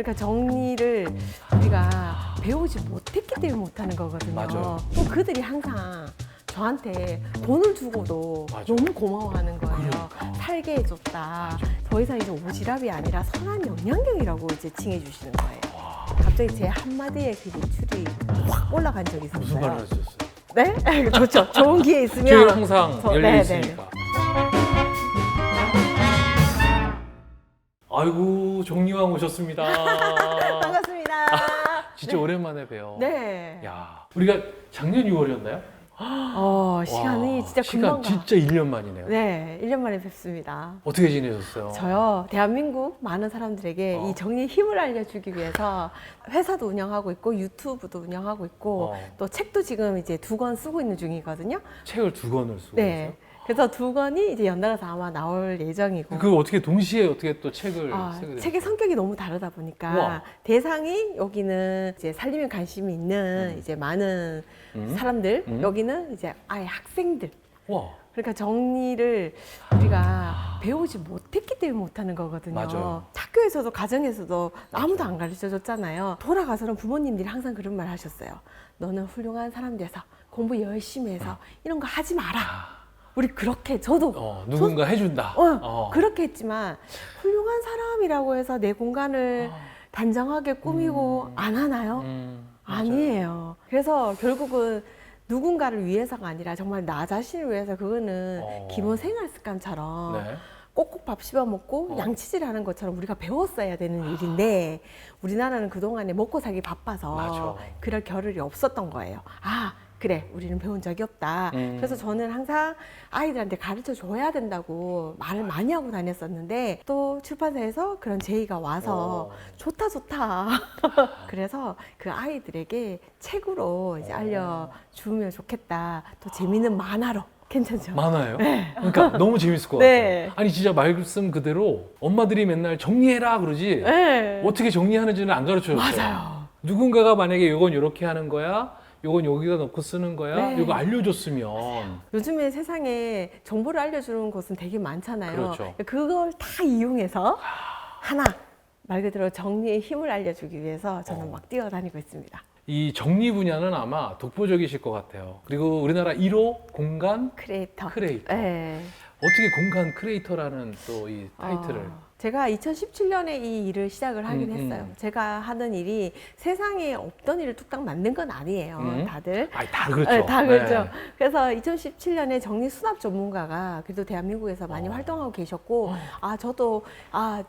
그러니까 정리를 우리가 배우지 못했기 때문에 못하는 거거든요. 맞아요. 또 그들이 항상 저한테 돈을 주고도 맞아. 너무 고마워하는 거예요. 그러니까. 살게 해줬다. 더 이상 이제 오지랖이 아니라 선한 영양경이라고 이제 칭해주시는 거예요. 갑자기 제 한마디에 그 매출이 확 올라간 적이 있었어요. 무슨 말을 하셨어요? 네? 좋죠. 좋은 기회 있으면. 저희는 항상 열려 네, 있으니까. 아이고 정리왕 오셨습니다. 반갑습니다. 진짜 오랜만에 봬요. 네. 야, 우리가 작년 6월이었나요? 시간이 진짜 금방 가. 진짜 1년 만이네요. 네, 1년 만에 뵙습니다. 어떻게 지내셨어요? 저요, 대한민국 많은 사람들에게 이 정리의 힘을 알려주기 위해서 회사도 운영하고 있고 유튜브도 운영하고 있고 또 책도 지금 이제 2권 쓰고 있는 중이거든요. 책을 2권을 쓰고 네. 있어요? 그래서 2권이 이제 연달아서 아마 나올 예정이고. 그 어떻게 동시에 어떻게 또 책을 쓰게 됐어요? 책의 성격이 너무 다르다 보니까 우와. 대상이 여기는 이제 살림에 관심이 있는 이제 많은 사람들, 여기는 이제 아예 학생들. 와, 그러니까 정리를 우리가 배우지 못했기 때문에 못하는 거거든요. 맞아요. 학교에서도 가정에서도 아무도 안 가르쳐 줬잖아요. 돌아가서는 부모님들이 항상 그런 말 하셨어요. 너는 훌륭한 사람 돼서 공부 열심히 해서 이런 거 하지 마라. 우리 그렇게 저도 누군가 해준다. 그렇게 했지만 훌륭한 사람이라고 해서 내 공간을 단정하게 꾸미고 안 하나요? 아니에요. 그래서 결국은 누군가를 위해서가 아니라 정말 나 자신을 위해서 그거는 기본 생활 습관처럼 네. 꼭꼭 밥 씹어 먹고 양치질 하는 것처럼 우리가 배웠어야 되는 일인데 우리나라는 그동안에 먹고 살기 바빠서 맞아. 그럴 겨를이 없었던 거예요. 그래, 우리는 배운 적이 없다. 그래서 저는 항상 아이들한테 가르쳐 줘야 된다고 말을 많이 하고 다녔었는데 또 출판사에서 그런 제의가 와서 좋다. 그래서 그 아이들에게 책으로 이제 알려주면 좋겠다. 또 재미있는 만화로. 괜찮죠? 많아요? 네. 그러니까 너무 재밌을 것 네. 같아요. 아니 진짜 말씀 그대로 엄마들이 맨날 정리해라 그러지 네. 어떻게 정리하는지는 안 가르쳐줬어요. 맞아요. 누군가가 만약에 이건 이렇게 하는 거야, 이건 여기다 넣고 쓰는 거야, 네. 이거 알려줬으면 요즘에 세상에 정보를 알려주는 곳은 되게 많잖아요. 그렇죠. 그걸 다 이용해서 하나 말 그대로 정리의 힘을 알려주기 위해서 저는 막 뛰어다니고 있습니다. 이 정리 분야는 아마 독보적이실 것 같아요. 그리고 우리나라 1호 공간 크리에이터. 네. 어떻게 공간 크리에이터라는 또 이 타이틀을 제가 2017년에 이 일을 시작을 하긴 했어요. 제가 하는 일이 세상에 없던 일을 뚝딱 만든 건 아니에요. 다들. 다 그렇죠. 네, 다 그렇죠. 그래서 2017년에 정리 수납 전문가가 그래도 대한민국에서 많이 활동하고 계셨고,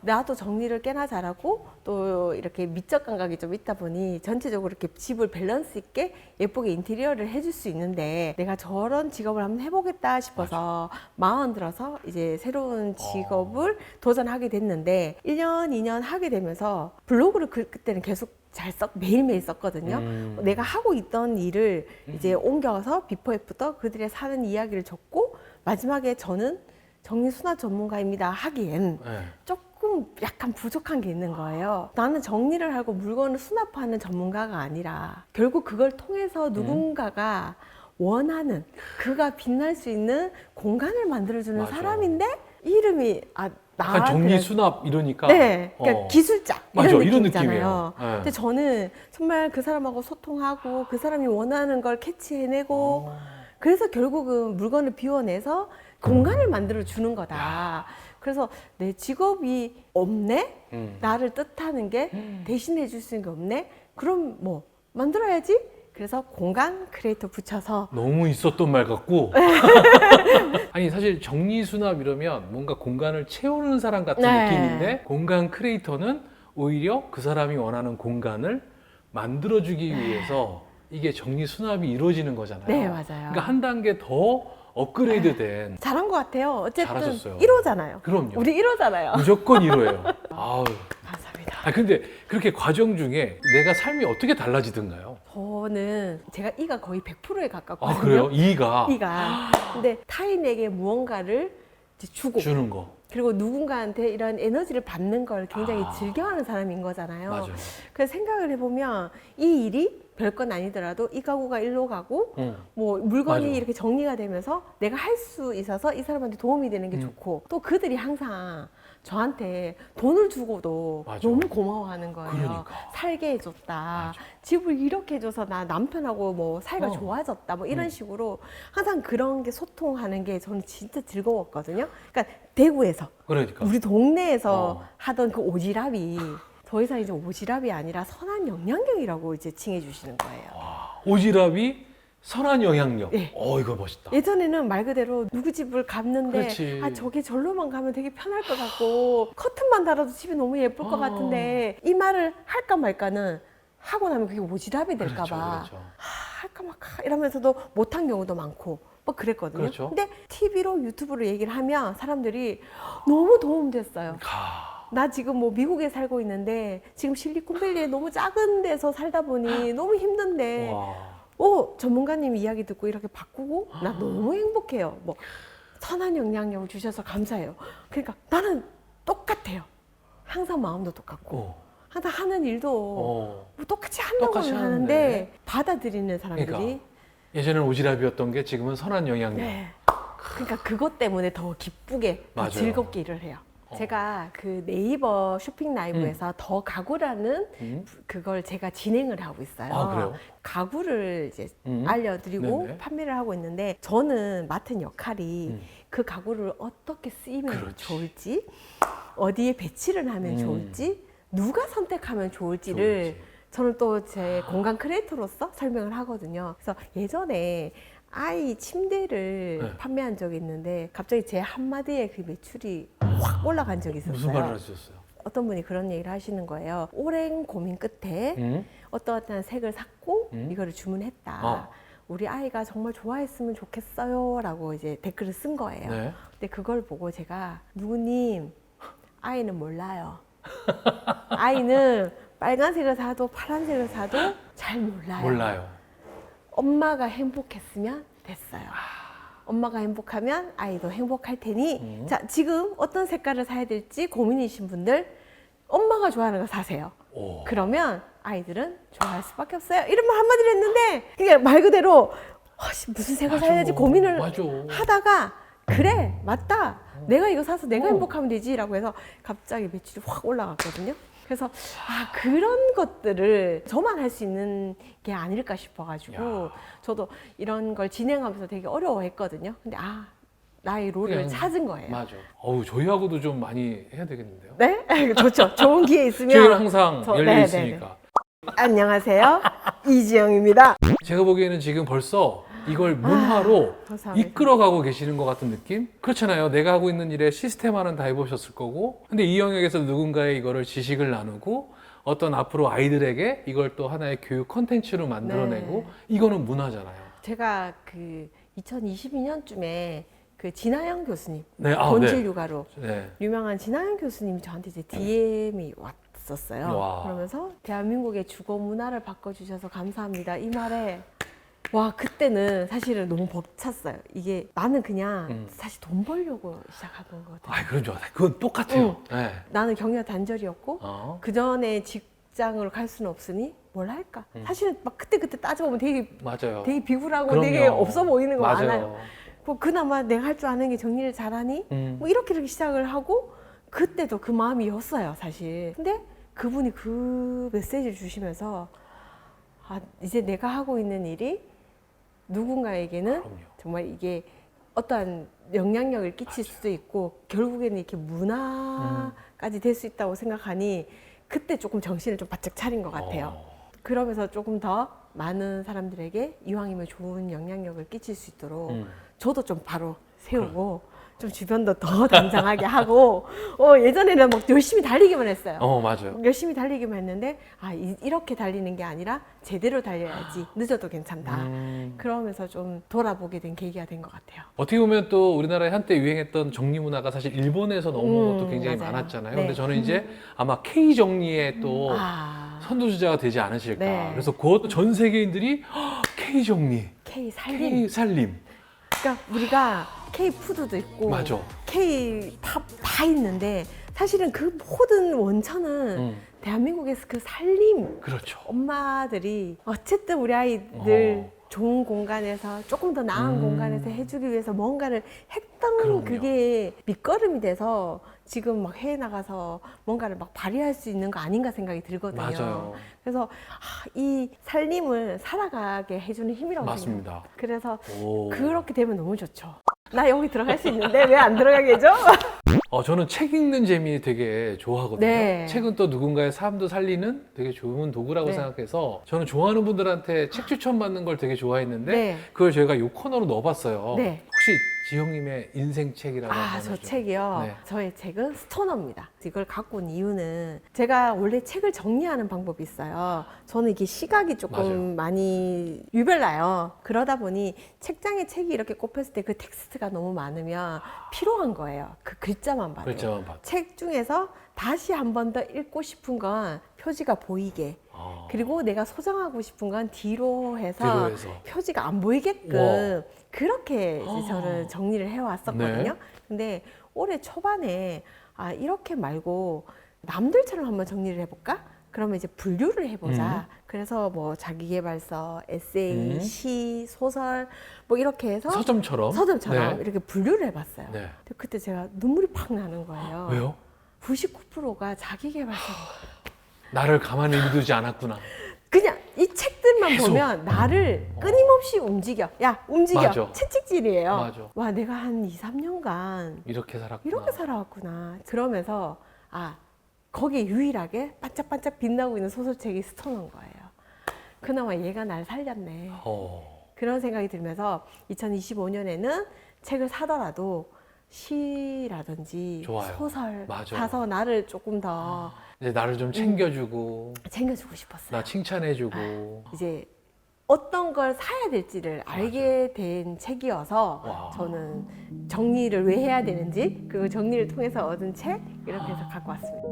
나도 정리를 꽤나 잘하고 또 이렇게 미적 감각이 좀 있다 보니 전체적으로 이렇게 집을 밸런스 있게 예쁘게 인테리어를 해줄 수 있는데 내가 저런 직업을 한번 해보겠다 싶어서 마음 들어서 이제 새로운 직업을 도전하게 됐는데 1년, 2년 하게 되면서 블로그를 그때는 계속 매일매일 썼거든요. 내가 하고 있던 일을 이제 옮겨서 비포 애프터 그들의 사는 이야기를 적고 마지막에 저는 정리수납 전문가입니다 하기엔 조금 약간 부족한 게 있는 거예요. 나는 정리를 하고 물건을 수납하는 전문가가 아니라 결국 그걸 통해서 누군가가 원하는 그가 빛날 수 있는 공간을 만들어주는 사람인데 이름이 약간 정리 수납 이러니까 네, 그러니까 기술자 이런 느낌이잖아요. 네. 근데 저는 정말 그 사람하고 소통하고 그 사람이 원하는 걸 캐치해내고 그래서 결국은 물건을 비워내서 공간을 만들어 주는 거다. 그래서 내 직업이 없네? 나를 뜻하는 게 대신해 줄 수 있는 게 없네? 그럼 뭐 만들어야지? 그래서 공간 크리에이터 붙여서 너무 있었던 말 같고 아니 사실 정리수납 이러면 뭔가 공간을 채우는 사람 같은 느낌인데 공간 크리에이터는 오히려 그 사람이 원하는 공간을 만들어주기 위해서 이게 정리수납이 이루어지는 거잖아요. 네, 맞아요. 그러니까 한 단계 더 업그레이드된 잘한 것 같아요. 어쨌든 잘하셨어요. 1호잖아요. 그럼요. 우리 1호잖아요. 무조건 1호예요. 아우. 감사합니다. 근데 그렇게 과정 중에 내가 삶이 어떻게 달라지던가요? 저는 제가 E가 거의 100%에 가깝거든요. 그래요? E가 근데 타인에게 무언가를 이제 주는 거. 그리고 누군가한테 이런 에너지를 받는 걸 굉장히 즐겨하는 사람인 거잖아요. 맞아요. 그래서 생각을 해보면 이 일이 별건 아니더라도 이 가구가 일로 가고 뭐 물건이 맞아. 이렇게 정리가 되면서 내가 할 수 있어서 이 사람한테 도움이 되는 게 좋고 또 그들이 항상 저한테 돈을 주고도 맞아. 너무 고마워하는 거예요. 그러니까. 살게 해줬다. 맞아. 집을 이렇게 해줘서 나 남편하고 뭐 사이가 좋아졌다. 뭐 이런 식으로 항상 그런 게 소통하는 게 저는 진짜 즐거웠거든요. 그러니까 대구에서 그러니까. 우리 동네에서 어. 하던 그 오지랖이 더 이상 이제 오지랖이 아니라 선한 영향력이라고 이제 칭해 주시는 거예요. 오지랖이 선한 영향력. 예. 이거 멋있다. 예전에는 말 그대로 누구 집을 갔는데 그렇지. 아 저게 절로만 가면 되게 편할 것 같고 커튼만 달아도 집이 너무 예쁠 것 같은데 이 말을 할까 말까는 하고 나면 그게 오지랖이 될까 그렇죠, 봐 그렇죠. 할까 말까 이러면서도 못한 경우도 많고 뭐 그랬거든요. 그렇죠. 근데 TV로 유튜브로 얘기를 하면 사람들이 너무 도움됐어요. 나 지금 뭐 미국에 살고 있는데 지금 실리콘밸리에 너무 작은 데서 살다 보니 너무 힘든데 와. 전문가님 이야기 듣고 이렇게 바꾸고 나 너무 행복해요. 뭐 선한 영향력을 주셔서 감사해요. 그러니까 나는 똑같아요. 항상 마음도 똑같고 어. 항상 하는 일도 어. 뭐 똑같이 한다고는 똑같이 하는데 하는데. 받아들이는 사람들이 그러니까. 예전에는 오지랖이었던 게 지금은 선한 영향력. 네. 그러니까 그것 때문에 더 기쁘게 더 맞아요. 즐겁게 일을 해요. 제가 그 네이버 쇼핑 라이브에서 더 가구라는 그걸 제가 진행을 하고 있어요. 아, 그래요? 가구를 이제 음. 알려드리고 네네. 판매를 하고 있는데 저는 맡은 역할이 그 가구를 어떻게 쓰이면 그렇지. 좋을지, 어디에 배치를 하면 좋을지, 누가 선택하면 좋을지를 좋을지. 저는 또 제 공간 크리에이터로서 설명을 하거든요. 그래서 예전에 아이 침대를 네. 판매한 적이 있는데 갑자기 제 한마디에 그 매출이 확 올라간 적이 있었어요. 무슨 말을 하셨어요? 어떤 분이 그런 얘기를 하시는 거예요. 오랜 고민 끝에 어떠한 색을 샀고 이거를 주문했다. 우리 아이가 정말 좋아했으면 좋겠어요 라고 이제 댓글을 쓴 거예요. 네. 근데 그걸 보고 제가 누구님 아이는 몰라요. 아이는 빨간색을 사도 파란색을 사도 잘 몰라요. 몰라요. 엄마가 행복했으면 됐어요. 엄마가 행복하면 아이도 행복할 테니 자 지금 어떤 색깔을 사야 될지 고민이신 분들 엄마가 좋아하는 거 사세요. 오. 그러면 아이들은 좋아할 수밖에 없어요. 이런 말 한마디를 했는데 그게 말 그대로 무슨 색을 사야 될지 고민을 맞아. 하다가 그래 맞다 내가 이거 사서 내가 행복하면 되지 라고 해서 갑자기 매출이 확 올라갔거든요. 그래서 그런 것들을 저만 할 수 있는 게 아닐까 싶어가지고 저도 이런 걸 진행하면서 되게 어려워했거든요. 근데 나의 롤을 그냥, 찾은 거예요. 맞아. 저희하고도 좀 많이 해야 되겠는데요? 네? 좋죠. 좋은 기회 있으면 저희는 항상 열려 네네네. 있으니까. 안녕하세요. 이지영입니다. 제가 보기에는 지금 벌써 이걸 문화로 감사합니다. 이끌어가고 계시는 것 같은 느낌? 그렇잖아요. 내가 하고 있는 일에 시스템화는 다 해보셨을 거고 근데 이 영역에서 누군가의 이거를 지식을 나누고 어떤 앞으로 아이들에게 이걸 또 하나의 교육 콘텐츠로 만들어내고 네. 이거는 문화잖아요. 제가 그 2022년쯤에 그 진아영 교수님 네, 본질 육아로 네. 유명한 진아영 교수님이 저한테 이제 DM이 왔었어요. 와. 그러면서 대한민국의 주거 문화를 바꿔주셔서 감사합니다. 이 말에 와 그때는 사실은 너무 벅찼어요. 이게 나는 그냥 사실 돈 벌려고 시작한 거거든요. 그런 줄 알아요. 그건 똑같아요. 네. 나는 경력 단절이었고 그 전에 직장으로 갈 수는 없으니 뭘 할까? 사실은 막 그때 따져보면 맞아요. 되게 비굴하고 그럼요. 되게 없어 보이는 거 맞아요. 많아요. 뭐 그나마 내가 할 줄 아는 게 정리를 잘하니 뭐 이렇게 시작을 하고 그때도 그 마음이었어요 사실. 근데 그분이 그 메시지를 주시면서 이제 내가 하고 있는 일이 누군가에게는 그럼요. 정말 이게 어떠한 영향력을 끼칠 수도 있고 결국에는 이렇게 문화까지 될 수 있다고 생각하니 그때 조금 정신을 좀 바짝 차린 것 같아요. 그러면서 조금 더 많은 사람들에게 이왕이면 좋은 영향력을 끼칠 수 있도록 저도 좀 바로 세우고 좀 주변도 더 단장하게 하고 예전에는 막 열심히 달리기만 했어요. 맞아요. 열심히 달리기만 했는데 이렇게 달리는 게 아니라 제대로 달려야지 늦어도 괜찮다. 그러면서 좀 돌아보게 된 계기가 된 것 같아요. 어떻게 보면 또 우리나라에 한때 유행했던 정리 문화가 사실 일본에서 넘어온 것도 굉장히 맞아요. 많았잖아요. 네. 근데 저는 이제 아마 K 정리의 또 선두주자가 되지 않으실까. 네. 그래서 그것도 전 세계인들이 K 정리, K 살림. K 살림. 그러니까 우리가 K 푸드도 있고 맞아. K 팝 다 있는데 사실은 그 모든 원천은 대한민국에서 그 살림 그렇죠. 엄마들이 어쨌든 우리 아이들 좋은 공간에서 조금 더 나은 공간에서 해주기 위해서 뭔가를 했던 그럼요. 그게 밑거름이 돼서 지금 막 해외 나가서 뭔가를 막 발휘할 수 있는 거 아닌가 생각이 들거든요. 맞아요. 그래서 이 살림을 살아가게 해주는 힘이라고 맞습니다. 생각해요. 그래서 오. 그렇게 되면 너무 좋죠. 나 여기 들어갈 수 있는데 왜 안 들어가게 해줘? 저는 책 읽는 재미 되게 좋아하거든요. 네. 책은 또 누군가의 삶도 살리는 되게 좋은 도구라고 네. 생각해서 저는 좋아하는 분들한테 책 추천받는 걸 되게 좋아했는데 네. 그걸 저희가 이 코너로 넣어봤어요. 네. 혹시 지영님의 인생 책이라고 아, 하면 저 좀- 책이요. 네. 저의 책은 스토너입니다. 이걸 갖고 온 이유는 제가 원래 책을 정리하는 방법이 있어요. 저는 이게 시각이 조금 맞아요. 많이 유별나요. 그러다 보니 책장에 책이 이렇게 꼽혔을 때 그 텍스트가 너무 많으면 피로한 거예요. 그 글자만 봐도. 글자만 봐도. 책 중에서 다시 한 번 더 읽고 싶은 건 표지가 보이게. 아, 그리고 내가 소장하고 싶은 건 뒤로 해서 뒤로 해서. 표지가 안 보이게끔 와. 그렇게 이제 저는 정리를 해왔었거든요. 네. 근데 올해 초반에 이렇게 말고 남들처럼 한번 정리를 해볼까? 그러면 이제 분류를 해보자. 그래서 뭐 자기계발서, 에세이, 시, 소설 뭐 이렇게 해서 서점처럼. 서점처럼 네. 이렇게 분류를 해봤어요. 네. 근데 그때 제가 눈물이 팍 나는 거예요. 왜요? 99%가 자기계발서. 나를 가만히 두지 않았구나. 그냥 이 책들만 계속. 보면 나를 끊임없이 움직여. 야, 움직여. 맞아. 채찍질이에요. 맞아. 와, 내가 한 2, 3년간 이렇게 살았구나. 이렇게 살아왔구나. 그러면서 거기에 유일하게 반짝반짝 빛나고 있는 소설책이 스토너인 거예요. 그나마 얘가 날 살렸네. 그런 생각이 들면서 2025년에는 책을 사더라도 시라든지 좋아요. 소설 맞아. 사서 나를 조금 더 이제 나를 좀 챙겨주고 챙겨주고 싶었어요. 나 칭찬해주고. 이제 어떤 걸 사야 될지를 알게 된 책이어서 와. 저는 정리를 왜 해야 되는지 그 정리를 통해서 얻은 책 이렇게 해서 갖고 왔습니다.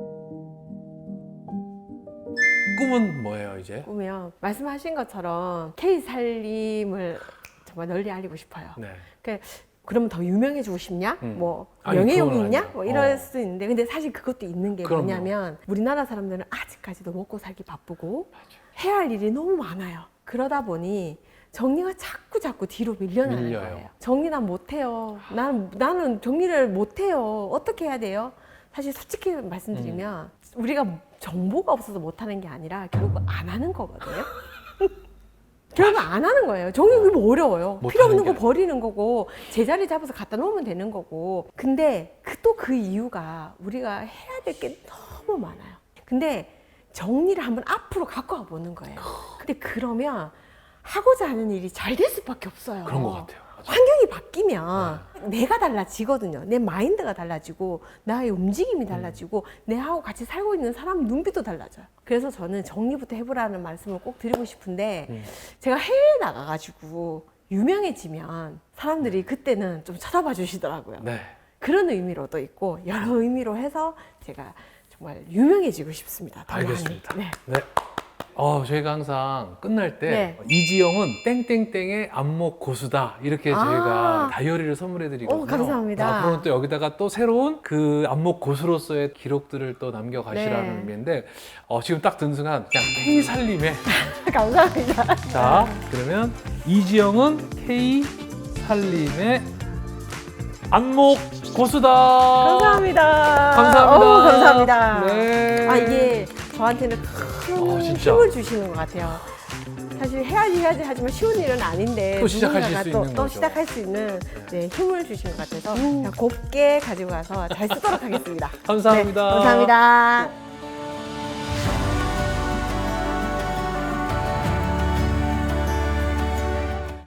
꿈은 뭐예요 이제? 보면 말씀하신 것처럼 K 살림을 정말 널리 알리고 싶어요. 네. 그러면 더 유명해지고 싶냐? 뭐 아니, 명예욕이 그건 있냐? 아니에요. 뭐 이럴 수도 있는데 근데 사실 그것도 있는 게 그럼요. 뭐냐면 우리나라 사람들은 아직까지도 먹고 살기 바쁘고 해야 할 일이 너무 많아요. 그러다 보니 정리가 자꾸 뒤로 밀려나는 밀려요. 거예요. 정리 난 못해요. 나는 정리를 못해요. 어떻게 해야 돼요? 사실 솔직히 말씀드리면 우리가 정보가 없어서 못하는 게 아니라 결국 안 하는 거거든요. 결국 안 하는 거예요. 정리 뭐 어려워요. 필요 없는 거 버리는 거고 제자리 잡아서 갖다 놓으면 되는 거고. 근데 또 그 이유가 우리가 해야 될 게 너무 많아요. 근데 정리를 한번 앞으로 갖고 와 보는 거예요. 근데 그러면 하고자 하는 일이 잘 될 수밖에 없어요. 그런 것 같아요. 맞아. 환경이 바뀌면 내가 달라지거든요. 내 마인드가 달라지고 나의 움직임이 달라지고 내하고 같이 살고 있는 사람 눈빛도 달라져요. 그래서 저는 정리부터 해보라는 말씀을 꼭 드리고 싶은데 제가 해외에 나가가지고 유명해지면 사람들이 그때는 좀 쳐다봐 주시더라고요. 네. 그런 의미로도 있고 여러 의미로 해서 제가 정말 유명해지고 싶습니다. 더 많이. 알겠습니다. 네. 네. 저희가 항상 끝날 때 네. 이지영은 땡땡땡의 안목 고수다 이렇게 저희가 다이어리를 선물해드리거든요. 감사합니다. 앞으로는 또 여기다가 또 새로운 그 안목 고수로서의 기록들을 또 남겨가시라는 네. 의미인데 지금 딱 든 순간 그냥 K 살림에 감사합니다. 자 그러면 이지영은 K 살림의 안목 고수다. 감사합니다. 감사합니다. 감사합니다. 네. 이게 저한테는 큰 진짜. 힘을 주시는 것 같아요. 사실 해야지 하지만 쉬운 일은 아닌데 또 시작하실 누군가가 수 또 있는 거죠. 시작할 수 있는 힘을 주신 것 같아서 그냥 곱게 가지고 가서 잘 쓰도록 하겠습니다. 감사합니다. 네, 감사합니다.